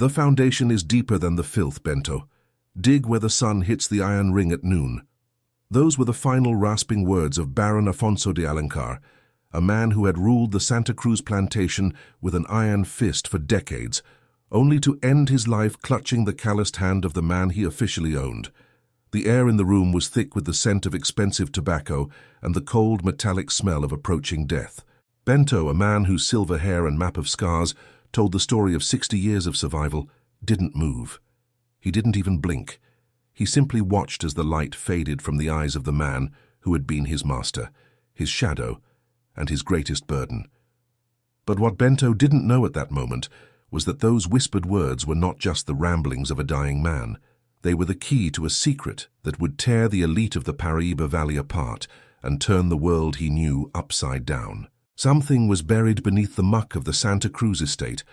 The foundation is deeper than the filth, Bento. Dig where the sun hits the iron ring at noon. Those were the final rasping words of Baron Afonso de Alencar, a man who had ruled the Santa Cruz plantation with an iron fist for decades, only to end his life clutching the calloused hand of the man he officially owned. The air in the room was thick with the scent of expensive tobacco and the cold metallic smell of approaching death. Bento, a man whose silver hair and map of scars told the story of 60 years of survival, didn't move. He didn't even blink. He simply watched as the light faded from the eyes of the man who had been his master, his shadow, and his greatest burden. But what Bento didn't know at that moment was that those whispered words were not just the ramblings of a dying man. They were the key to a secret that would tear the elite of the Paraíba Valley apart and turn the world he knew upside down. Something was buried beneath the muck of the Santa Cruz estate,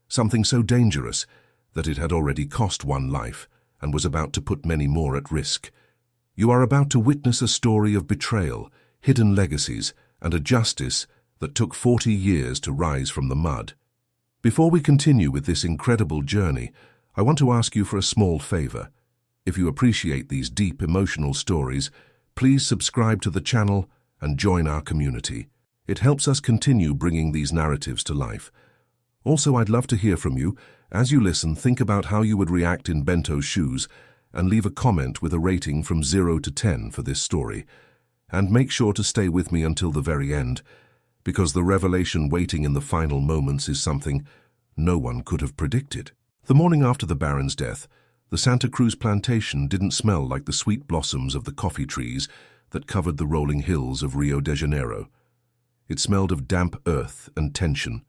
something so dangerous that it had already cost one life and was about to put many more at risk. You are about to witness a story of betrayal, hidden legacies, and a justice that took 40 years to rise from the mud. Before we continue with this incredible journey, I want to ask you for a small favor. If you appreciate these deep emotional stories, please subscribe to the channel and join our community. It helps us continue bringing these narratives to life. Also, I'd love to hear from you. As you listen, think about how you would react in Bento's shoes and leave a comment with a rating from 0 to 10 for this story. And make sure to stay with me until the very end, because the revelation waiting in the final moments is something no one could have predicted. The morning after the Baron's death, the Santa Cruz plantation didn't smell like the sweet blossoms of the coffee trees that covered the rolling hills of Rio de Janeiro. It smelled of damp earth and tension.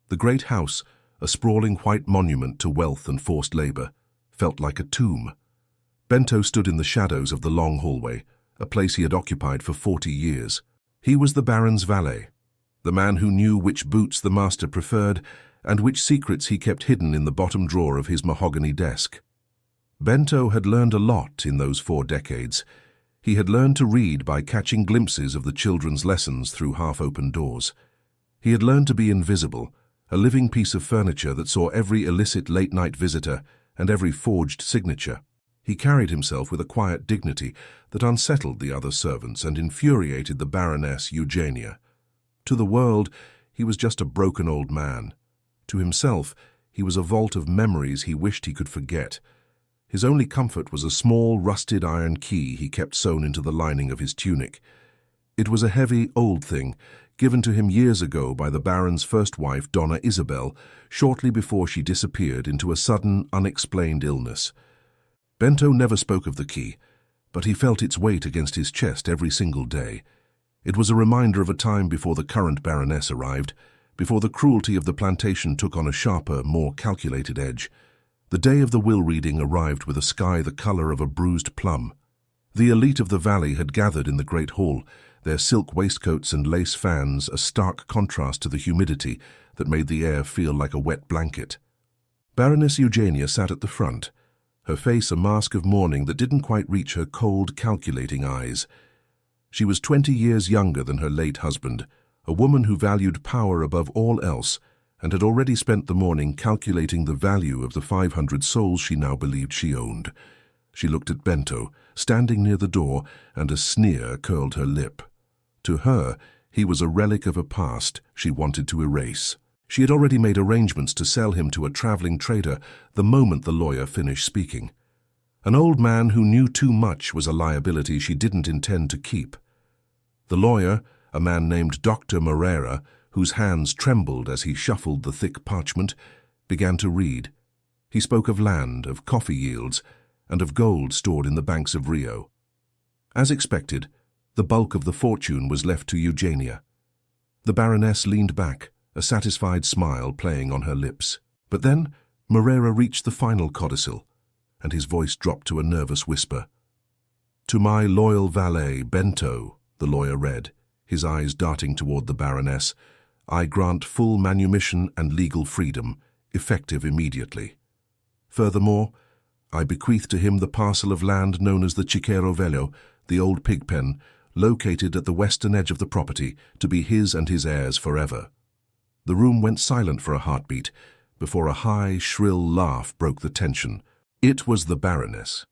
The great house, a sprawling white monument to wealth and forced labor, felt like a tomb. Bento stood in the shadows of the long hallway, a place he had occupied for 40 years. He was the Baron's valet, the man who knew which boots the master preferred and which secrets he kept hidden in the bottom drawer of his mahogany desk. Bento had learned a lot in those 4 decades. He had learned to read by catching glimpses of the children's lessons through half-open doors. He had learned to be invisible, a living piece of furniture that saw every illicit late-night visitor and every forged signature. He carried himself with a quiet dignity that unsettled the other servants and infuriated the Baroness Eugenia. To the world, he was just a broken old man. To himself, he was a vault of memories he wished he could forget. His only comfort was a small, rusted iron key he kept sewn into the lining of his tunic. It was a heavy, old thing, given to him years ago by the Baron's first wife, Donna Isabel, shortly before she disappeared into a sudden, unexplained illness. Bento never spoke of the key, but he felt its weight against his chest every single day. It was a reminder of a time before the current Baroness arrived, before the cruelty of the plantation took on a sharper, more calculated edge. The day of the will reading arrived with a sky the color of a bruised plum. The elite of the valley had gathered in the great hall, their silk waistcoats and lace fans a stark contrast to the humidity that made the air feel like a wet blanket. Baroness Eugenia sat at the front, her face a mask of mourning that didn't quite reach her cold, calculating eyes. She was 20 years younger than her late husband, a woman who valued power above all else, and had already spent the morning calculating the value of the 500 souls she now believed she owned. She looked at Bento, standing near the door, and a sneer curled her lip. To her, he was a relic of a past she wanted to erase. She had already made arrangements to sell him to a traveling trader the moment the lawyer finished speaking. An old man who knew too much was a liability she didn't intend to keep. The lawyer, a man named Dr. Moreira, whose hands trembled as he shuffled the thick parchment, began to read. He spoke of land, of coffee yields, and of gold stored in the banks of Rio. As expected, the bulk of the fortune was left to Eugenia. The Baroness leaned back, a satisfied smile playing on her lips. But then Moreira reached the final codicil, and his voice dropped to a nervous whisper. "To my loyal valet, Bento," the lawyer read, his eyes darting toward the Baroness, "I grant full manumission and legal freedom, effective immediately. Furthermore, I bequeath to him the parcel of land known as the Chiquero Velho, the old Pigpen, located at the western edge of the property, to be his and his heirs forever." The room went silent for a heartbeat before a high, shrill laugh broke the tension. It was the Baroness.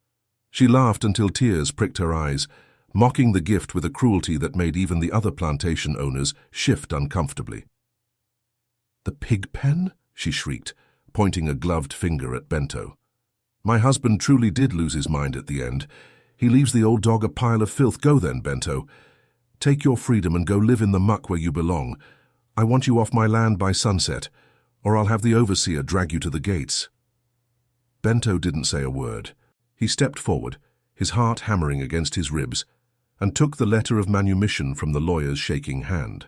She laughed until tears pricked her eyes, mocking the gift with a cruelty that made even the other plantation owners shift uncomfortably. "The Pigpen?" she shrieked, pointing a gloved finger at Bento. "My husband truly did lose his mind at the end. He leaves the old dog a pile of filth. Go then, Bento. Take your freedom and go live in the muck where you belong. I want you off my land by sunset, or I'll have the overseer drag you to the gates." Bento didn't say a word. He stepped forward, his heart hammering against his ribs, and took the letter of manumission from the lawyer's shaking hand.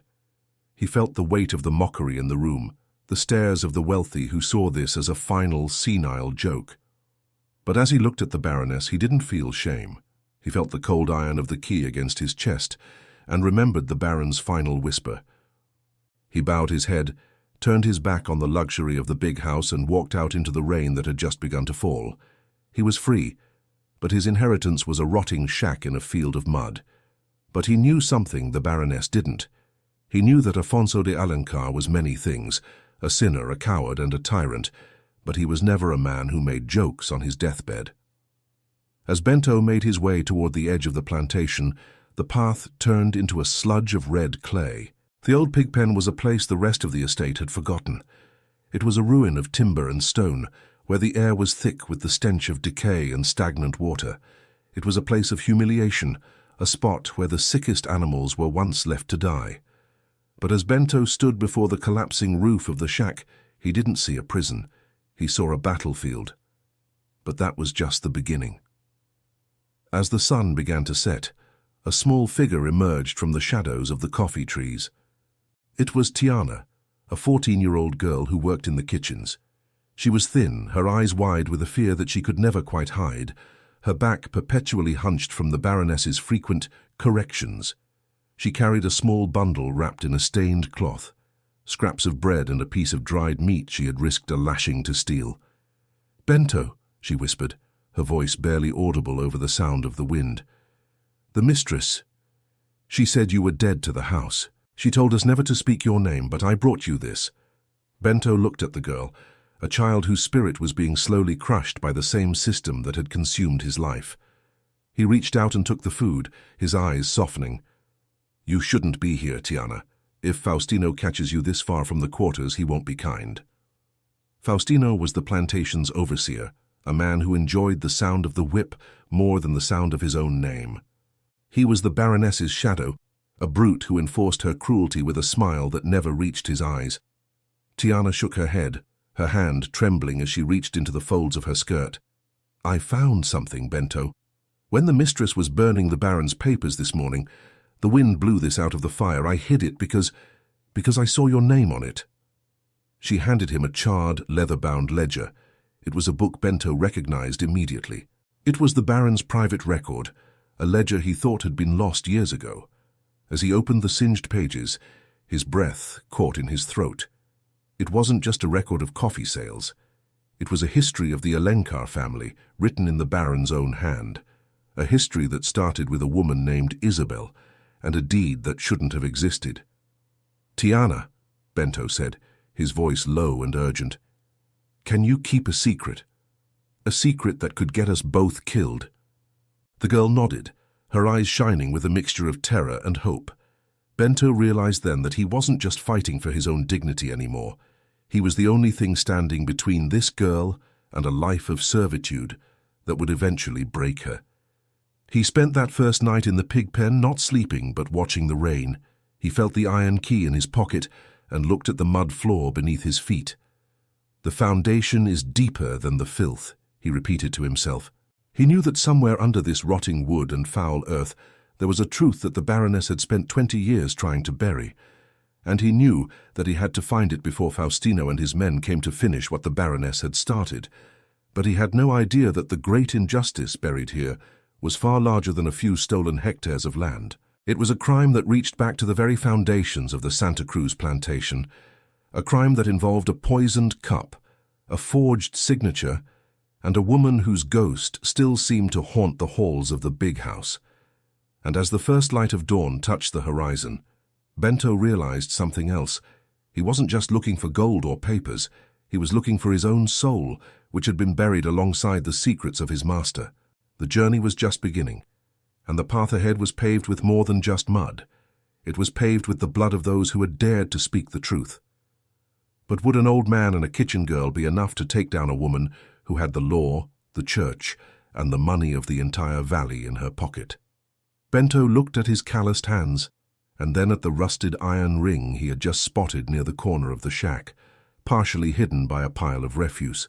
He felt the weight of the mockery in the room, the stares of the wealthy who saw this as a final, senile joke. But as he looked at the Baroness, he didn't feel shame. He felt the cold iron of the key against his chest and remembered the Baron's final whisper. He bowed his head, turned his back on the luxury of the big house and walked out into the rain that had just begun to fall. He was free, but his inheritance was a rotting shack in a field of mud. But he knew something the Baroness didn't. He knew that Afonso de Alencar was many things, a sinner, a coward, and a tyrant, but he was never a man who made jokes on his deathbed. As Bento made his way toward the edge of the plantation, the path turned into a sludge of red clay. The old Pigpen was a place the rest of the estate had forgotten. It was a ruin of timber and stone, where the air was thick with the stench of decay and stagnant water. It was a place of humiliation, a spot where the sickest animals were once left to die. But as Bento stood before the collapsing roof of the shack, he didn't see a prison. He saw a battlefield. But that was just the beginning. As the sun began to set, a small figure emerged from the shadows of the coffee trees. It was Tiana, a 14-year-old girl who worked in the kitchens. She was thin, her eyes wide with a fear that she could never quite hide, her back perpetually hunched from the Baroness's frequent corrections. She carried a small bundle wrapped in a stained cloth, scraps of bread and a piece of dried meat she had risked a lashing to steal. "Bento," she whispered, her voice barely audible over the sound of the wind. "The mistress. She said you were dead to the house. She told us never to speak your name, but I brought you this." Bento looked at the girl, a child whose spirit was being slowly crushed by the same system that had consumed his life. He reached out and took the food, his eyes softening. "You shouldn't be here, Tiana. If Faustino catches you this far from the quarters, he won't be kind." Faustino was the plantation's overseer, a man who enjoyed the sound of the whip more than the sound of his own name. He was the Baroness's shadow, a brute who enforced her cruelty with a smile that never reached his eyes. Tiana shook her head, her hand trembling as she reached into the folds of her skirt. "I found something, Bento. When the mistress was burning the Baron's papers this morning, the wind blew this out of the fire. I hid it because I saw your name on it." She handed him a charred, leather-bound ledger. It was a book Bento recognized immediately. It was the Baron's private record, a ledger he thought had been lost years ago. As he opened the singed pages, his breath caught in his throat. It wasn't just a record of coffee sales. It was a history of the Alencar family, written in the Baron's own hand. A history that started with a woman named Isabel, and a deed that shouldn't have existed. "Tiana," Bento said, his voice low and urgent, "can you keep a secret? A secret that could get us both killed?" The girl nodded, her eyes shining with a mixture of terror and hope. Bento realized then that he wasn't just fighting for his own dignity anymore. He was the only thing standing between this girl and a life of servitude that would eventually break her. He spent that first night in the Pigpen not sleeping but watching the rain. He felt the iron key in his pocket and looked at the mud floor beneath his feet. "The foundation is deeper than the filth," he repeated to himself. He knew that somewhere under this rotting wood and foul earth there was a truth that the Baroness had spent 20 years trying to bury, and he knew that he had to find it before Faustino and his men came to finish what the Baroness had started. But he had no idea that the great injustice buried here was far larger than a few stolen hectares of land. It was a crime that reached back to the very foundations of the Santa Cruz plantation, a crime that involved a poisoned cup, a forged signature, and a woman whose ghost still seemed to haunt the halls of the big house. And as the first light of dawn touched the horizon, Bento realized something else. He wasn't just looking for gold or papers, He was looking for his own soul, which had been buried alongside the secrets of his master. The journey was just beginning, and the path ahead was paved with more than just mud. It was paved with the blood of those who had dared to speak the truth. But would an old man and a kitchen girl be enough to take down a woman who had the law, the church, and the money of the entire valley in her pocket? Bento looked at his calloused hands, and then at the rusted iron ring he had just spotted near the corner of the shack, partially hidden by a pile of refuse.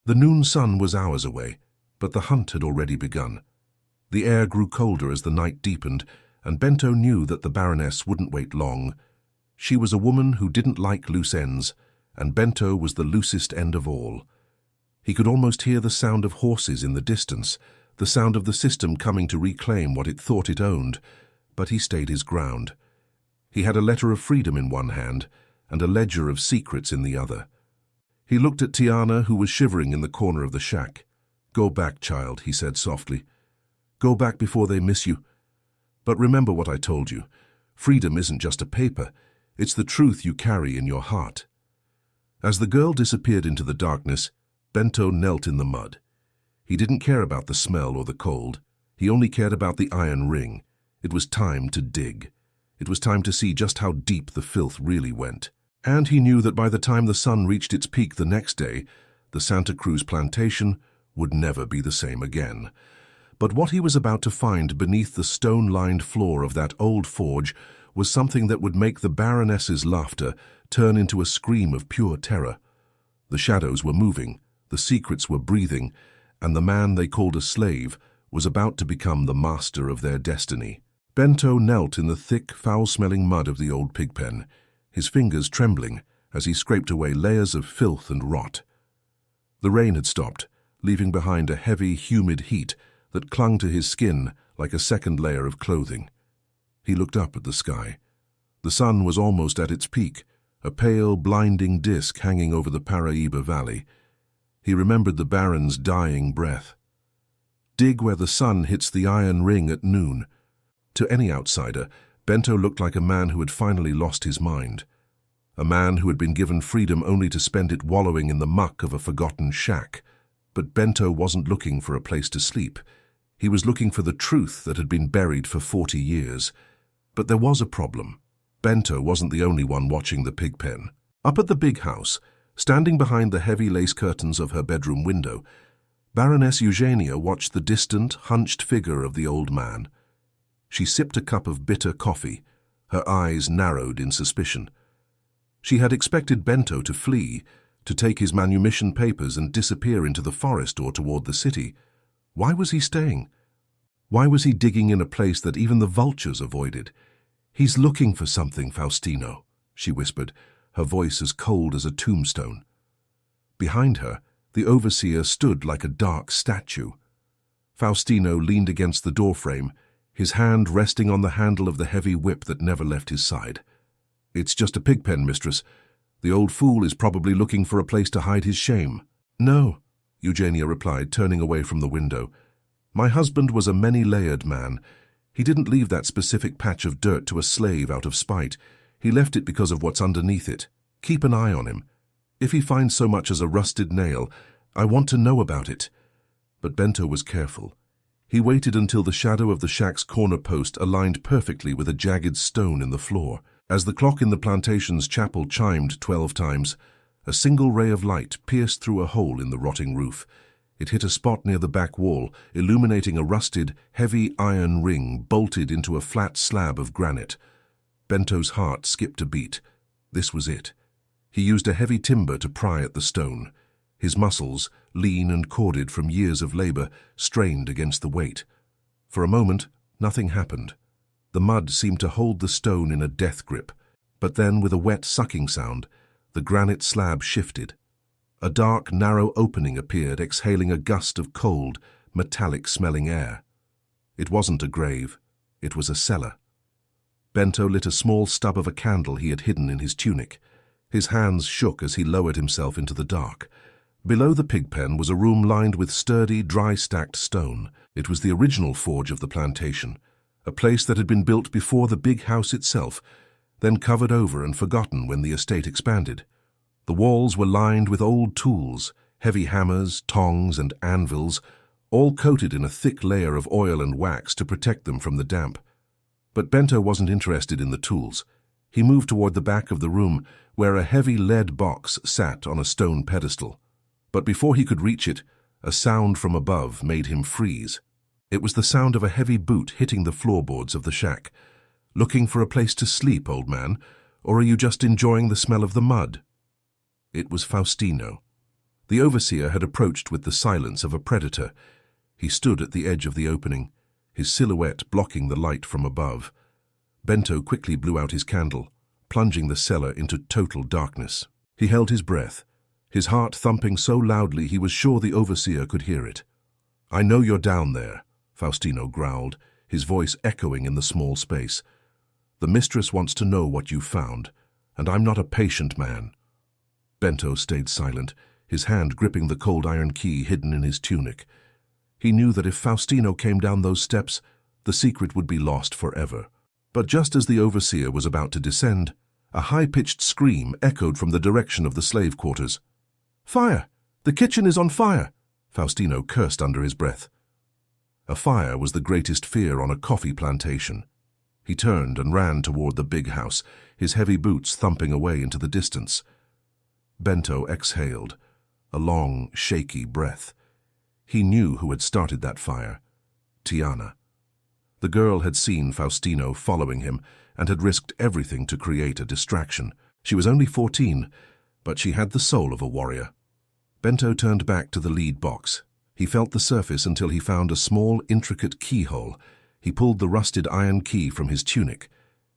The noon sun was hours away, but the hunt had already begun. The air grew colder as the night deepened, and Bento knew that the Baroness wouldn't wait long. She was a woman who didn't like loose ends, and Bento was the loosest end of all. He could almost hear the sound of horses in the distance, the sound of the system coming to reclaim what it thought it owned, but he stayed his ground. He had a letter of freedom in one hand and a ledger of secrets in the other. He looked at Tiana, who was shivering in the corner of the shack. "Go back, child," he said softly. "Go back before they miss you. But remember what I told you. Freedom isn't just a paper. It's the truth you carry in your heart." As the girl disappeared into the darkness, Bento knelt in the mud. He didn't care about the smell or the cold. He only cared about the iron ring. It was time to dig. It was time to see just how deep the filth really went. And he knew that by the time the sun reached its peak the next day, the Santa Cruz plantation would never be the same again. But what he was about to find beneath the stone-lined floor of that old forge was something that would make the Baroness's laughter turn into a scream of pure terror. The shadows were moving, the secrets were breathing, and the man they called a slave was about to become the master of their destiny. Bento knelt in the thick, foul-smelling mud of the old pigpen, his fingers trembling as he scraped away layers of filth and rot. The rain had stopped, leaving behind a heavy, humid heat that clung to his skin like a second layer of clothing. He looked up at the sky. The sun was almost at its peak, a pale, blinding disk hanging over the Paraíba Valley. He remembered the Baron's dying breath. "Dig where the sun hits the iron ring at noon." To any outsider, Bento looked like a man who had finally lost his mind. A man who had been given freedom only to spend it wallowing in the muck of a forgotten shack. But Bento wasn't looking for a place to sleep. He was looking for the truth that had been buried for 40 years. But there was a problem. Bento wasn't the only one watching the pigpen. Up at the big house, standing behind the heavy lace curtains of her bedroom window, Baroness Eugenia watched the distant, hunched figure of the old man. She sipped a cup of bitter coffee, her eyes narrowed in suspicion. She had expected Bento to flee, to take his manumission papers and disappear into the forest or toward the city. Why was he staying? Why was he digging in a place that even the vultures avoided? "He's looking for something, Faustino," she whispered, her voice as cold as a tombstone. Behind her, the overseer stood like a dark statue. Faustino leaned against the doorframe, his hand resting on the handle of the heavy whip that never left his side. "It's just a pigpen, mistress. The old fool is probably looking for a place to hide his shame." "No," Eugenia replied, turning away from the window. "My husband was a many-layered man. He didn't leave that specific patch of dirt to a slave out of spite. He left it because of what's underneath it. Keep an eye on him. If he finds so much as a rusted nail, I want to know about it." But Bento was careful. He waited until the shadow of the shack's corner post aligned perfectly with a jagged stone in the floor. As the clock in the plantation's chapel chimed 12 times, a single ray of light pierced through a hole in the rotting roof. It hit a spot near the back wall, illuminating a rusted, heavy iron ring bolted into a flat slab of granite. Bento's heart skipped a beat. This was it. He used a heavy timber to pry at the stone. His muscles, lean and corded from years of labor, strained against the weight. For a moment, nothing happened. The mud seemed to hold the stone in a death grip, but then, with a wet sucking sound, the granite slab shifted. A dark, narrow opening appeared, exhaling a gust of cold, metallic-smelling air. It wasn't a grave. It was a cellar. Bento lit a small stub of a candle he had hidden in his tunic. His hands shook as he lowered himself into the dark. Below the pigpen was a room lined with sturdy, dry-stacked stone. It was the original forge of the plantation, a place that had been built before the big house itself, then covered over and forgotten when the estate expanded. The walls were lined with old tools, heavy hammers, tongs, and anvils, all coated in a thick layer of oil and wax to protect them from the damp. But Bento wasn't interested in the tools. He moved toward the back of the room, where a heavy lead box sat on a stone pedestal. But before he could reach it, a sound from above made him freeze. It was the sound of a heavy boot hitting the floorboards of the shack. "Looking for a place to sleep, old man, or are you just enjoying the smell of the mud?" It was Faustino. The overseer had approached with the silence of a predator. He stood at the edge of the opening, his silhouette blocking the light from above. Bento quickly blew out his candle, plunging the cellar into total darkness. He held his breath, his heart thumping so loudly he was sure the overseer could hear it. "I know you're down there," Faustino growled, his voice echoing in the small space. "The mistress wants to know what you found, and I'm not a patient man." Bento stayed silent, his hand gripping the cold iron key hidden in his tunic. He knew that if Faustino came down those steps, the secret would be lost forever. But just as the overseer was about to descend, a high-pitched scream echoed from the direction of the slave quarters. "Fire! The kitchen is on fire!" Faustino cursed under his breath. A fire was the greatest fear on a coffee plantation. He turned and ran toward the big house, his heavy boots thumping away into the distance. Bento exhaled, a long, shaky breath. He knew who had started that fire. Tiana. The girl had seen Faustino following him and had risked everything to create a distraction. She was only 14, but she had the soul of a warrior. Bento turned back to the lead box. He felt the surface until he found a small, intricate keyhole. He pulled the rusted iron key from his tunic.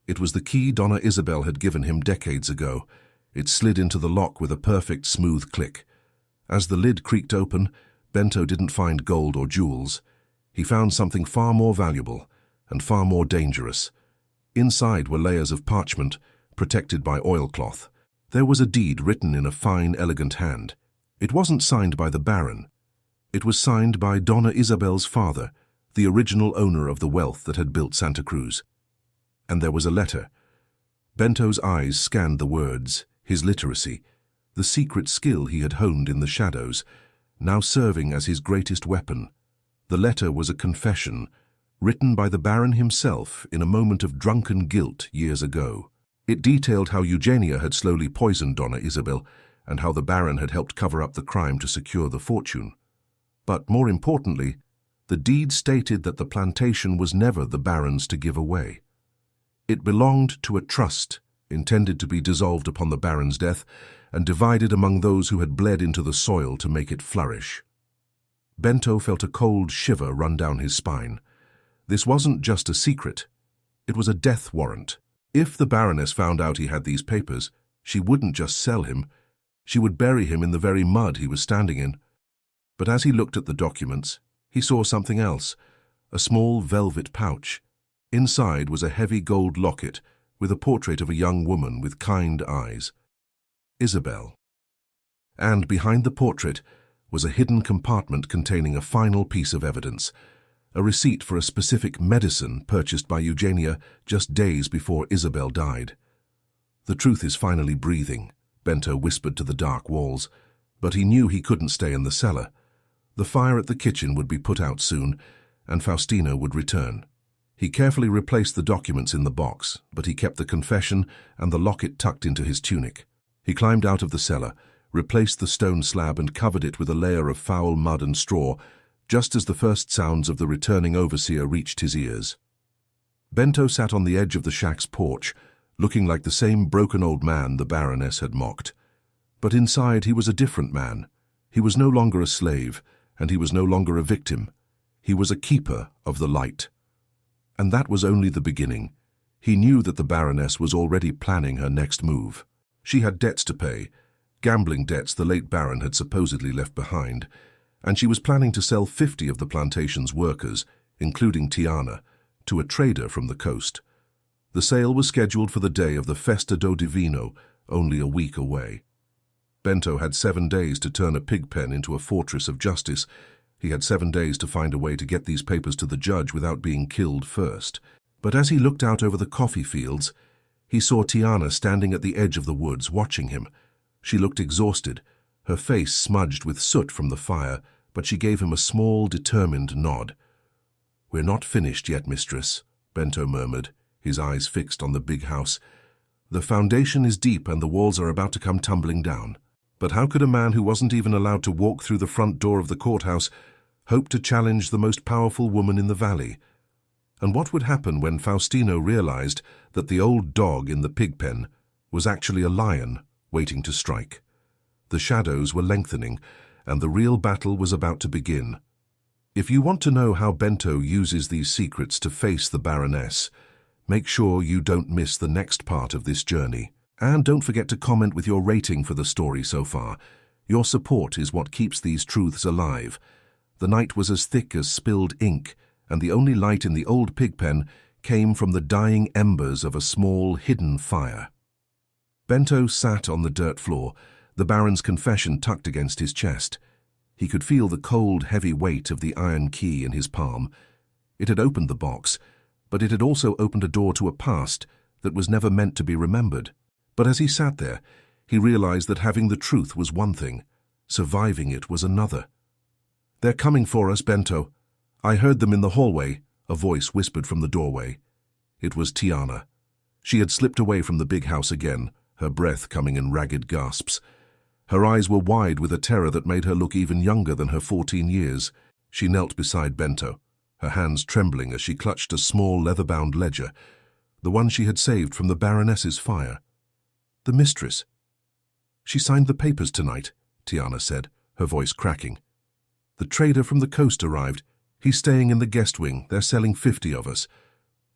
It was the key Donna Isabel had given him decades ago. It slid into the lock with a perfect, smooth click. As the lid creaked open, Bento didn't find gold or jewels. He found something far more valuable and far more dangerous. Inside were layers of parchment, protected by oilcloth. There was a deed written in a fine, elegant hand. It wasn't signed by the Baron. It was signed by Donna Isabel's father, the original owner of the wealth that had built Santa Cruz. And there was a letter. Bento's eyes scanned the words, his literacy, the secret skill he had honed in the shadows, now serving as his greatest weapon. The letter was a confession, written by the Baron himself in a moment of drunken guilt years ago. It detailed how Eugenia had slowly poisoned Donna Isabel, and how the Baron had helped cover up the crime to secure the fortune. But more importantly, the deed stated that the plantation was never the Baron's to give away. It belonged to a trust, intended to be dissolved upon the Baron's death and divided among those who had bled into the soil to make it flourish. Bento felt a cold shiver run down his spine. This wasn't just a secret. It was a death warrant. If the Baroness found out he had these papers, she wouldn't just sell him. She would bury him in the very mud he was standing in. But as he looked at the documents, he saw something else, a small velvet pouch. Inside was a heavy gold locket with a portrait of a young woman with kind eyes. Isabel. And behind the portrait was a hidden compartment containing a final piece of evidence, a receipt for a specific medicine purchased by Eugenia just days before Isabel died. "The truth is finally breathing," Bento whispered to the dark walls, but he knew he couldn't stay in the cellar. The fire at the kitchen would be put out soon, and Faustino would return. He carefully replaced the documents in the box, but he kept the confession and the locket tucked into his tunic. He climbed out of the cellar, replaced the stone slab and covered it with a layer of foul mud and straw, just as the first sounds of the returning overseer reached his ears. Bento sat on the edge of the shack's porch, looking like the same broken old man the Baroness had mocked. But inside he was a different man. He was no longer a slave, and he was no longer a victim. He was a keeper of the light. And that was only the beginning. He knew that the Baroness was already planning her next move. She had debts to pay, gambling debts the late Baron had supposedly left behind, and she was planning to sell 50 of the plantation's workers, including Tiana, to a trader from the coast. The sale was scheduled for the day of the Festa do Divino, only a week away. Bento had 7 days to turn a Pigpen into a fortress of justice. He had 7 days to find a way to get these papers to the judge without being killed first. But as he looked out over the coffee fields, he saw Tiana standing at the edge of the woods watching him. She looked exhausted, her face smudged with soot from the fire, but she gave him a small, determined nod. "We're not finished yet, mistress," Bento murmured, his eyes fixed on the big house. "The foundation is deep and the walls are about to come tumbling down." But how could a man who wasn't even allowed to walk through the front door of the courthouse hope to challenge the most powerful woman in the valley? And what would happen when Faustino realized that the old dog in the pigpen was actually a lion waiting to strike? The shadows were lengthening, and the real battle was about to begin. If you want to know how Bento uses these secrets to face the Baroness, make sure you don't miss the next part of this journey. And don't forget to comment with your rating for the story so far. Your support is what keeps these truths alive. The night was as thick as spilled ink, and the only light in the old pigpen came from the dying embers of a small, hidden fire. Bento sat on the dirt floor, the Baron's confession tucked against his chest. He could feel the cold, heavy weight of the iron key in his palm. It had opened the box, but it had also opened a door to a past that was never meant to be remembered. But as he sat there, he realized that having the truth was one thing, surviving it was another. "They're coming for us, Bento. I heard them in the hallway," a voice whispered from the doorway. It was Tiana. She had slipped away from the big house again, her breath coming in ragged gasps. Her eyes were wide with a terror that made her look even younger than her 14 years. She knelt beside Bento, her hands trembling as she clutched a small leather-bound ledger, the one she had saved from the Baroness's fire. "The mistress. She signed the papers tonight," Tiana said, her voice cracking. "The trader from the coast arrived. He's staying in the guest wing. They're selling 50 of us.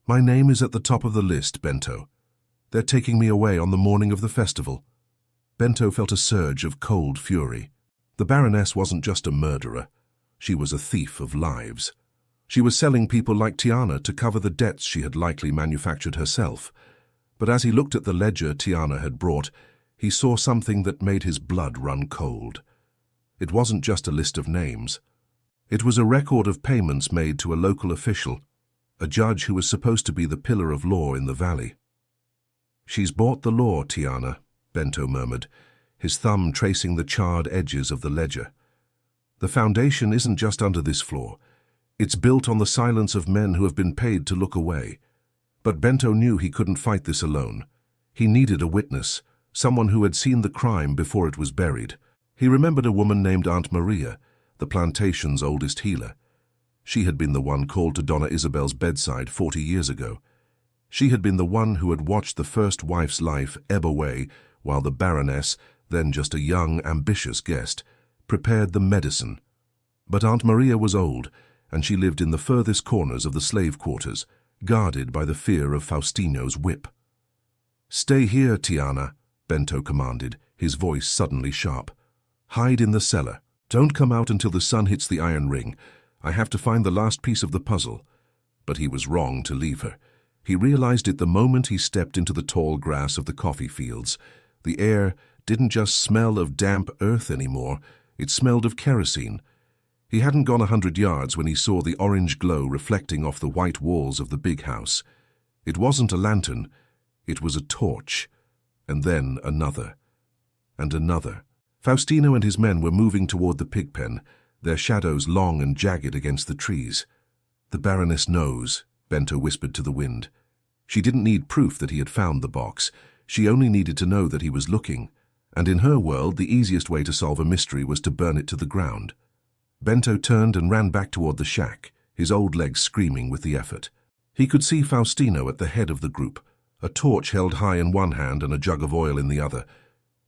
My name is at the top of the list, Bento. They're taking me away on the morning of the festival." Bento felt a surge of cold fury. The Baroness wasn't just a murderer. She was a thief of lives. She was selling people like Tiana to cover the debts she had likely manufactured herself. But as he looked at the ledger Tiana had brought, he saw something that made his blood run cold. It wasn't just a list of names. It was a record of payments made to a local official, a judge who was supposed to be the pillar of law in the valley. "She's bought the law, Tiana," Bento murmured, his thumb tracing the charred edges of the ledger. "The foundation isn't just under this floor. It's built on the silence of men who have been paid to look away." But Bento knew he couldn't fight this alone. He needed a witness, someone who had seen the crime before it was buried. He remembered a woman named Aunt Maria, the plantation's oldest healer. She had been the one called to Donna Isabel's bedside 40 years ago. She had been the one who had watched the first wife's life ebb away while the Baroness, then just a young, ambitious guest, prepared the medicine. But Aunt Maria was old, and she lived in the furthest corners of the slave quarters, guarded by the fear of Faustino's whip. "Stay here, Tiana," Bento commanded, his voice suddenly sharp. "Hide in the cellar. Don't come out until the sun hits the iron ring. I have to find the last piece of the puzzle." But he was wrong to leave her. He realized it the moment he stepped into the tall grass of the coffee fields. The air didn't just smell of damp earth anymore, it smelled of kerosene. He hadn't gone 100 yards when he saw the orange glow reflecting off the white walls of the big house. It wasn't a lantern, it was a torch. And then another. And another. Faustino and his men were moving toward the pigpen, their shadows long and jagged against the trees. "The Baroness knows," Bento whispered to the wind. She didn't need proof that he had found the box. She only needed to know that he was looking. And in her world, the easiest way to solve a mystery was to burn it to the ground. Bento turned and ran back toward the shack, his old legs screaming with the effort. He could see Faustino at the head of the group, a torch held high in one hand and a jug of oil in the other.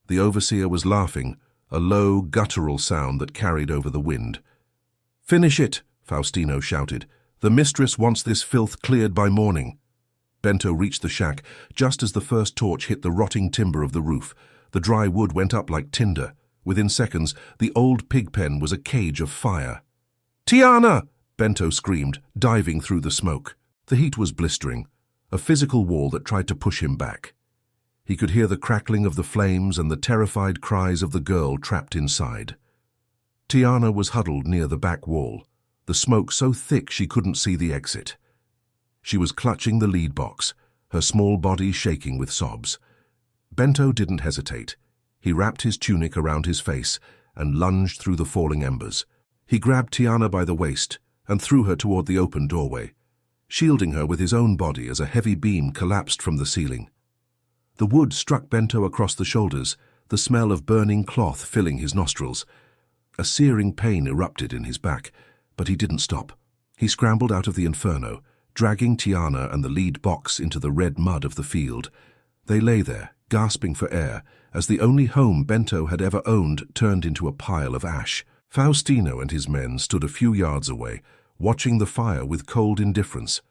The overseer was laughing, a low, guttural sound that carried over the wind. "Finish it," Faustino shouted. "The mistress wants this filth cleared by morning." Bento reached the shack just as the first torch hit the rotting timber of the roof. The dry wood went up like tinder. Within seconds, the old pigpen was a cage of fire. "Tiana!" Bento screamed, diving through the smoke. The heat was blistering, a physical wall that tried to push him back. He could hear the crackling of the flames and the terrified cries of the girl trapped inside. Tiana was huddled near the back wall, the smoke so thick she couldn't see the exit. She was clutching the lead box, her small body shaking with sobs. Bento didn't hesitate. He wrapped his tunic around his face and lunged through the falling embers. He grabbed Tiana by the waist and threw her toward the open doorway, shielding her with his own body as a heavy beam collapsed from the ceiling. The wood struck Bento across the shoulders, the smell of burning cloth filling his nostrils. A searing pain erupted in his back, but he didn't stop. He scrambled out of the inferno, dragging Tiana and the lead box into the red mud of the field. They lay there, gasping for air, as the only home Bento had ever owned turned into a pile of ash. Faustino and his men stood a few yards away, watching the fire with cold indifference.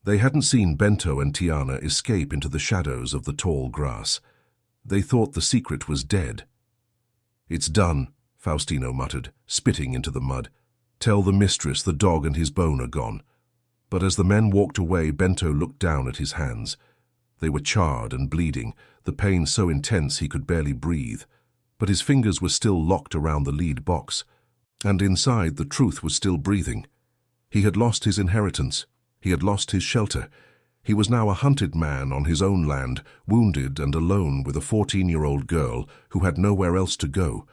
They hadn't seen Bento and Tiana escape into the shadows of the tall grass. They thought the secret was dead. "It's done," Faustino muttered, spitting into the mud. "Tell the mistress the dog and his bone are gone." But as the men walked away, Bento looked down at his hands. They were charred and bleeding, the pain so intense he could barely breathe. But his fingers were still locked around the lead box, and inside the truth was still breathing. He had lost his inheritance. He had lost his shelter. He was now a hunted man on his own land, wounded and alone with a 14-year-old girl who had nowhere else to go.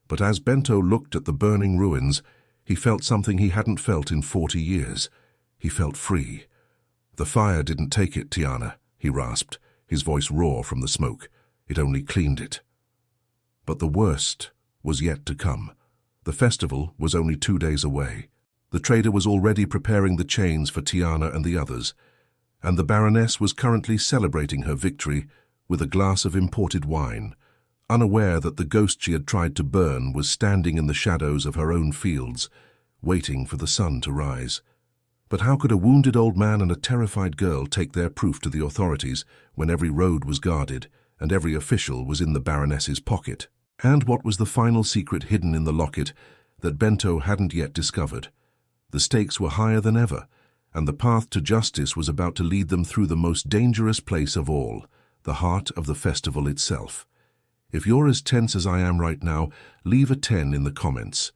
But as Bento looked at the burning ruins, he felt something he hadn't felt in 40 years. He felt free. "The fire didn't take it, Tiana," he rasped, his voice raw from the smoke. "It only cleaned it." But the worst was yet to come. The festival was only 2 days away. The trader was already preparing the chains for Tiana and the others, and the Baroness was currently celebrating her victory with a glass of imported wine, unaware that the ghost she had tried to burn was standing in the shadows of her own fields, waiting for the sun to rise. But how could a wounded old man and a terrified girl take their proof to the authorities when every road was guarded and every official was in the Baroness's pocket? And what was the final secret hidden in the locket that Bento hadn't yet discovered? The stakes were higher than ever, and the path to justice was about to lead them through the most dangerous place of all, the heart of the festival itself. If you're as tense as I am right now, leave a 10 in the comments.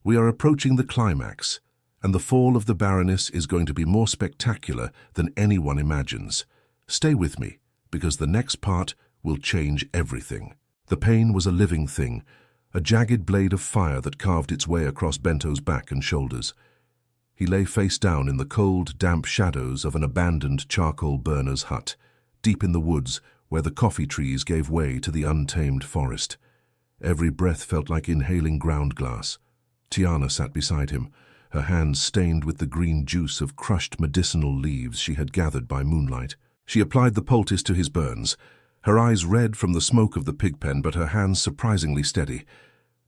We are approaching the climax, and the fall of the Baroness is going to be more spectacular than anyone imagines. Stay with me, because the next part will change everything. The pain was a living thing, a jagged blade of fire that carved its way across Bento's back and shoulders. He lay face down in the cold, damp shadows of an abandoned charcoal burner's hut, deep in the woods where the coffee trees gave way to the untamed forest. Every breath felt like inhaling ground glass. Tiana sat beside him, her hands stained with the green juice of crushed medicinal leaves she had gathered by moonlight. She applied the poultice to his burns, her eyes red from the smoke of the pigpen, but her hands surprisingly steady.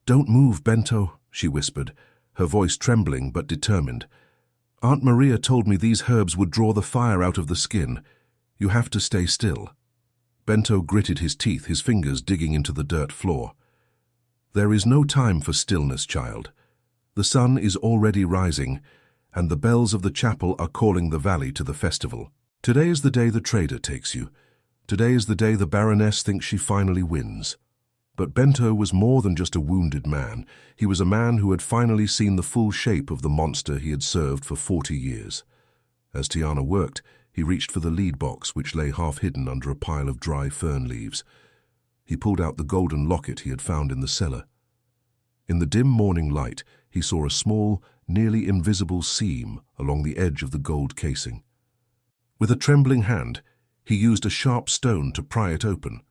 "Don't move, Bento," she whispered, her voice trembling but determined. "Aunt Maria told me these herbs would draw the fire out of the skin. You have to stay still." Bento gritted his teeth, his fingers digging into the dirt floor. "There is no time for stillness, child. The sun is already rising, and the bells of the chapel are calling the valley to the festival. Today is the day the trader takes you. Today is the day the Baroness thinks she finally wins." But Bento was more than just a wounded man. He was a man who had finally seen the full shape of the monster he had served for 40 years. As Tiana worked, he reached for the lead box, which lay half-hidden under a pile of dry fern leaves. He pulled out the golden locket he had found in the cellar. In the dim morning light, he saw a small, nearly invisible seam along the edge of the gold casing. With a trembling hand, he used a sharp stone to pry it open.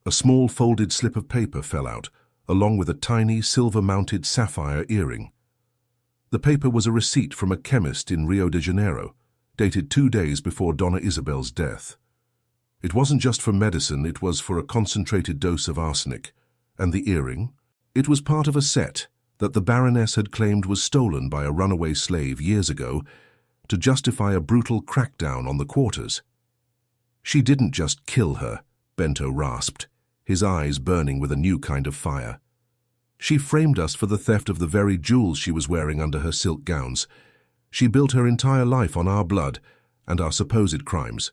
A small folded slip of paper fell out, along with a tiny silver-mounted sapphire earring. The paper was a receipt from a chemist in Rio de Janeiro, dated 2 days before Donna Isabel's death. It wasn't just for medicine, it was for a concentrated dose of arsenic. And the earring? It was part of a set that the Baroness had claimed was stolen by a runaway slave years ago to justify a brutal crackdown on the quarters. "She didn't just kill her," Bento rasped, his eyes burning with a new kind of fire. "She framed us for the theft of the very jewels she was wearing under her silk gowns. She built her entire life on our blood and our supposed crimes."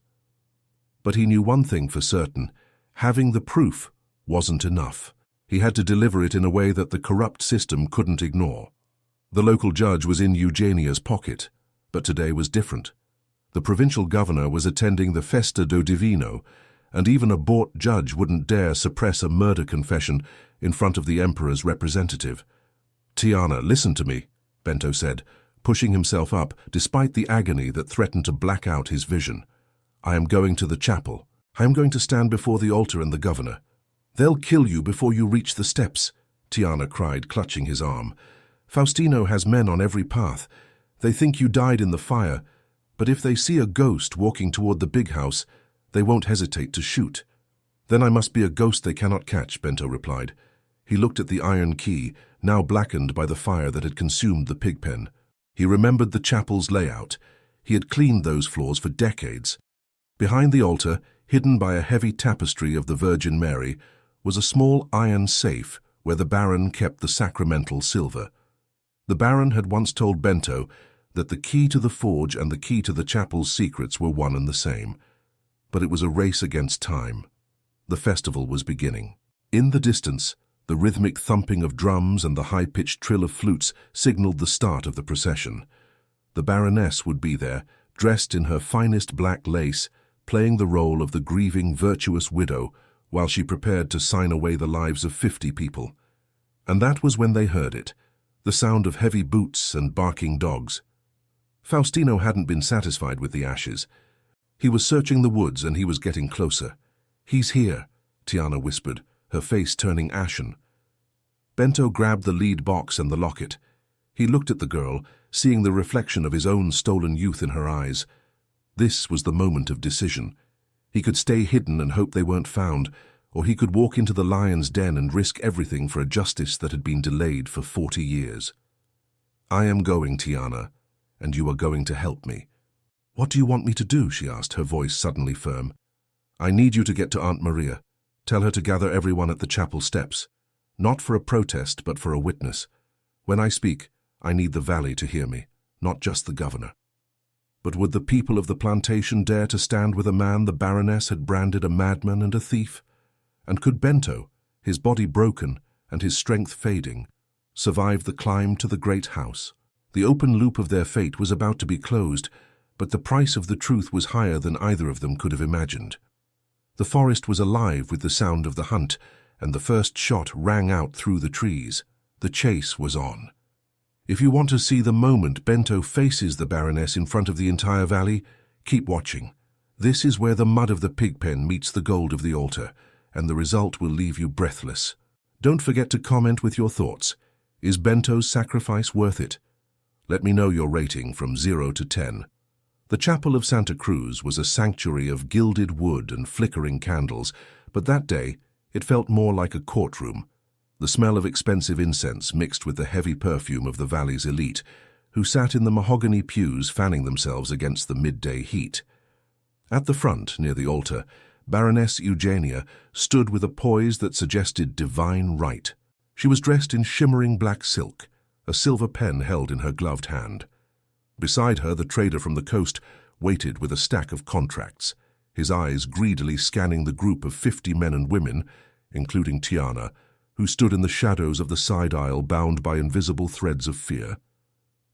But he knew one thing for certain: having the proof wasn't enough. He had to deliver it in a way that the corrupt system couldn't ignore. The local judge was in Eugenia's pocket, but today was different. The provincial governor was attending the Festa do Divino, and even a bought judge wouldn't dare suppress a murder confession in front of the Emperor's representative. "Tiana, listen to me," Bento said, pushing himself up despite the agony that threatened to black out his vision. "I am going to the chapel. I am going to stand before the altar and the governor." "They'll kill you before you reach the steps," Tiana cried, clutching his arm. "Faustino has men on every path. They think you died in the fire, but if they see a ghost walking toward the big house, they won't hesitate to shoot." "Then I must be a ghost they cannot catch," Bento replied. He looked at the iron key, now blackened by the fire that had consumed the Pigpen. He remembered the chapel's layout. He had cleaned those floors for decades. Behind the altar, hidden by a heavy tapestry of the Virgin Mary, was a small iron safe where the Baron kept the sacramental silver. The Baron had once told Bento that the key to the forge and the key to the chapel's secrets were one and the same. But it was a race against time. The festival was beginning. In the distance, the rhythmic thumping of drums and the high-pitched trill of flutes signaled the start of the procession. The Baroness would be there, dressed in her finest black lace, playing the role of the grieving, virtuous widow while she prepared to sign away the lives of 50 people. And that was when they heard it, the sound of heavy boots and barking dogs. Faustino hadn't been satisfied with the ashes. He was searching the woods and he was getting closer. "He's here," Tiana whispered, her face turning ashen. Bento grabbed the lead box and the locket. He looked at the girl, seeing the reflection of his own stolen youth in her eyes. This was the moment of decision. He could stay hidden and hope they weren't found, or he could walk into the lion's den and risk everything for a justice that had been delayed for 40 years. "I am going, Tiana, and you are going to help me." "What do you want me to do?" she asked, her voice suddenly firm. "I need you to get to Aunt Maria. Tell her to gather everyone at the chapel steps. Not for a protest, but for a witness. When I speak, I need the valley to hear me, not just the governor." But would the people of the plantation dare to stand with a man the Baroness had branded a madman and a thief? And could Bento, his body broken and his strength fading, survive the climb to the great house? The open loop of their fate was about to be closed, but the price of the truth was higher than either of them could have imagined. The forest was alive with the sound of the hunt, and the first shot rang out through the trees. The chase was on. If you want to see the moment Bento faces the Baroness in front of the entire valley, keep watching. This is where the mud of the Pigpen meets the gold of the altar, and the result will leave you breathless. Don't forget to comment with your thoughts. Is Bento's sacrifice worth it? Let me know your rating from 0 to 10. The Chapel of Santa Cruz was a sanctuary of gilded wood and flickering candles, but that day it felt more like a courtroom. The smell of expensive incense mixed with the heavy perfume of the valley's elite, who sat in the mahogany pews fanning themselves against the midday heat. At the front, near the altar, Baroness Eugenia stood with a poise that suggested divine right. She was dressed in shimmering black silk, a silver pen held in her gloved hand. Beside her, the trader from the coast waited with a stack of contracts, his eyes greedily scanning the group of 50 men and women, including Tiana, who stood in the shadows of the side aisle bound by invisible threads of fear.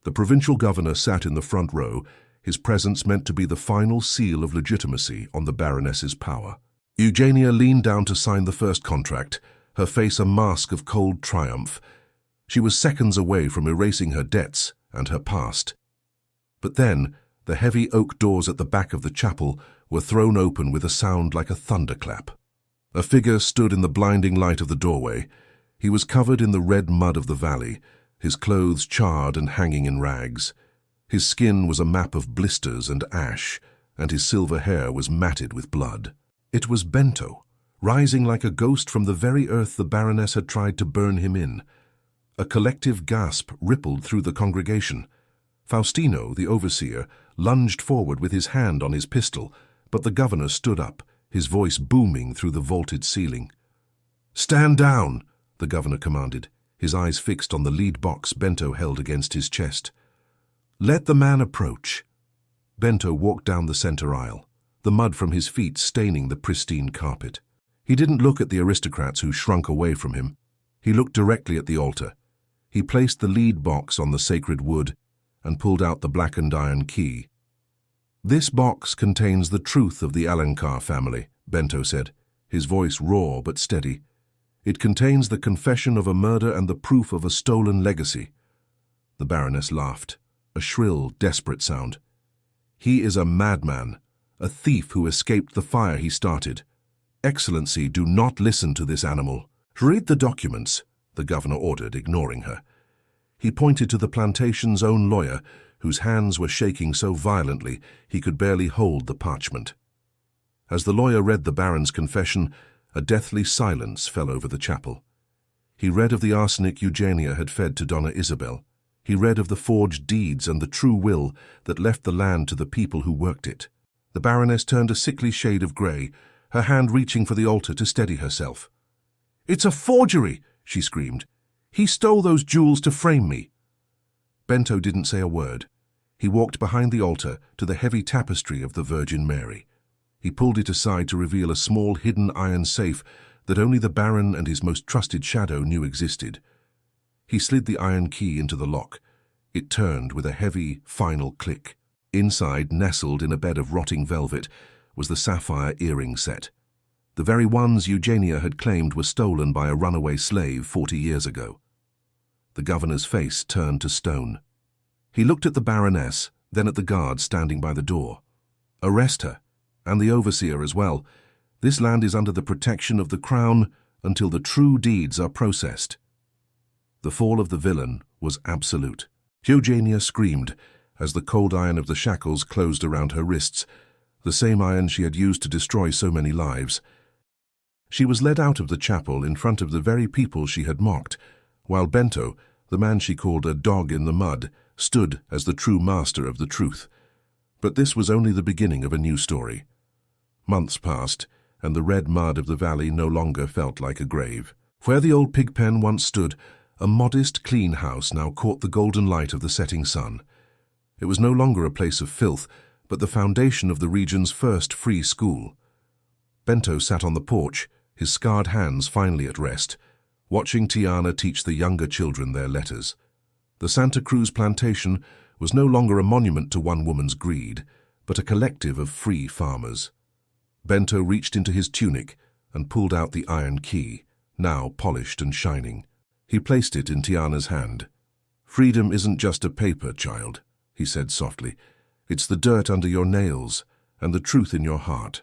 The provincial governor sat in the front row, his presence meant to be the final seal of legitimacy on the Baroness's power. Eugenia leaned down to sign the first contract, her face a mask of cold triumph. She was seconds away from erasing her debts and her past. But then, the heavy oak doors at the back of the chapel were thrown open with a sound like a thunderclap. A figure stood in the blinding light of the doorway. He was covered in the red mud of the valley, his clothes charred and hanging in rags. His skin was a map of blisters and ash, and his silver hair was matted with blood. It was Bento, rising like a ghost from the very earth the Baroness had tried to burn him in. A collective gasp rippled through the congregation. Faustino, the overseer, lunged forward with his hand on his pistol, but the governor stood up, his voice booming through the vaulted ceiling. "Stand down," the governor commanded, his eyes fixed on the lead box Bento held against his chest. "Let the man approach." Bento walked down the center aisle, the mud from his feet staining the pristine carpet. He didn't look at the aristocrats who shrunk away from him. He looked directly at the altar. He placed the lead box on the sacred wood and pulled out the blackened iron key. "This box contains the truth of the Alencar family," Bento said, his voice raw but steady. "It contains the confession of a murder and the proof of a stolen legacy." The Baroness laughed, a shrill, desperate sound. "He is a madman, a thief who escaped the fire he started. Excellency, do not listen to this animal." "Read the documents," the governor ordered, ignoring her. He pointed to the plantation's own lawyer, whose hands were shaking so violently he could barely hold the parchment. As the lawyer read the Baron's confession, a deathly silence fell over the chapel. He read of the arsenic Eugenia had fed to Donna Isabel. He read of the forged deeds and the true will that left the land to the people who worked it. The Baroness turned a sickly shade of grey, her hand reaching for the altar to steady herself. "It's a forgery!" she screamed. "He stole those jewels to frame me." Bento didn't say a word. He walked behind the altar to the heavy tapestry of the Virgin Mary. He pulled it aside to reveal a small hidden iron safe that only the Baron and his most trusted shadow knew existed. He slid the iron key into the lock. It turned with a heavy, final click. Inside, nestled in a bed of rotting velvet, was the sapphire earring set. The very ones Eugenia had claimed were stolen by a runaway slave 40 years ago. The governor's face turned to stone. He looked at the Baroness, then at the guard standing by the door. "Arrest her, and the overseer as well. This land is under the protection of the crown until the true deeds are processed." The fall of the villain was absolute. Eugenia screamed as the cold iron of the shackles closed around her wrists, the same iron she had used to destroy so many lives. She was led out of the chapel in front of the very people she had mocked, while Bento, the man she called a dog in the mud, stood as the true master of the truth. But this was only the beginning of a new story. Months passed, and the red mud of the valley no longer felt like a grave. Where the old Pigpen once stood, a modest, clean house now caught the golden light of the setting sun. It was no longer a place of filth, but the foundation of the region's first free school. Bento sat on the porch, his scarred hands finally at rest, watching Tiana teach the younger children their letters. The Santa Cruz plantation was no longer a monument to one woman's greed, but a collective of free farmers. Bento reached into his tunic and pulled out the iron key, now polished and shining. He placed it in Tiana's hand. "Freedom isn't just a paper, child," he said softly. "It's the dirt under your nails and the truth in your heart.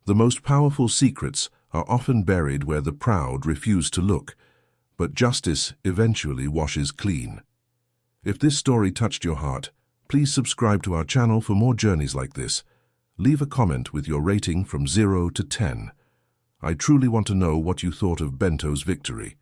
The most powerful secrets are often buried where the proud refuse to look, but justice eventually washes clean." If this story touched your heart, please subscribe to our channel for more journeys like this. Leave a comment with your rating from 0 to 10. I truly want to know what you thought of Bento's victory.